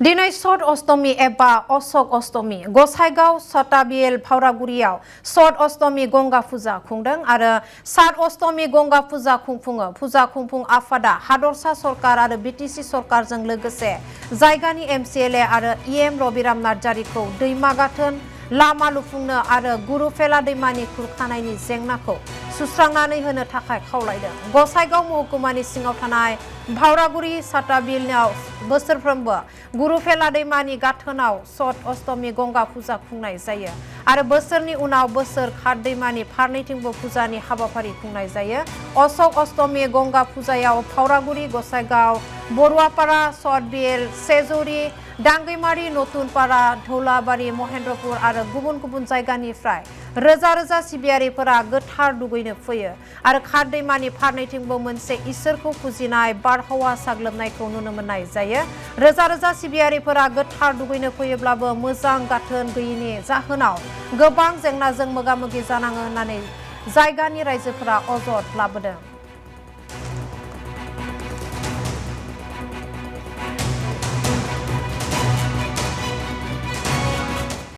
दिनै सत अष्टमी एबा अशक अष्टमी गसाइगाव सताबिल फावरागुरियाव सत अष्टमी गंगा फुजा खुंदों आरो सात अष्टमी गंगा फुजा खुंफुङो। फुजा खुंफुं आफादा हादरसा सरकार आरो बिटिसि सरकारजों लोगोसे जायगानि एमसिएलए आरो इएम रबिराम नार्जारिखौ दैमा गाथोन लामा लुफुंनो आरो गुरुफेला दैमानि खुरखानायनि जेंनाखौ सुस्रांनानै होनो थाखाय खावलायदों। गसाइगाव महकुमानि सिङाव थानाय फावरागुरि साताबिलआव बोसोरफ्रोमबो गुरुफेला दैमानि गाथोनाव सत अष्टमी गंगा फुजा खुंनाय जायो आरो बोसोरनि उनाव बोसोर खात दैमानि फारनैथिंबो फुजानि हाबाफारि खुंनाय जायो। अशक अष्टमी गंगा फुजायाव फावरागुरि, गसाइगाव, बरुवापारा, सतबिल, सेजौरी, दांगैमारि, नतुनपारा, धौलाबारि, महेन्द्रपुर आरो गुबुन गुबुन जायगानिफ्राय रोजा रोजा सिबियारिफोरा गोथार दुगैनो फैयो आरो खात दैमानि फारनैथिंबो मोनसे इसोरखौ फुजिनाय बारहावा साग्लोबनायखौ नुनो मोननाय जायो। रोजा रोजा सिबियारिफोरा गोथार दुगैनो फैयोब्लाबो मोजां गाथोन गैयैनि जाहोनाव गोबां जेंनाजों मोगा मोगि जानाङो होननानै जायगानि रायजोफोरा अजद लाबोदों।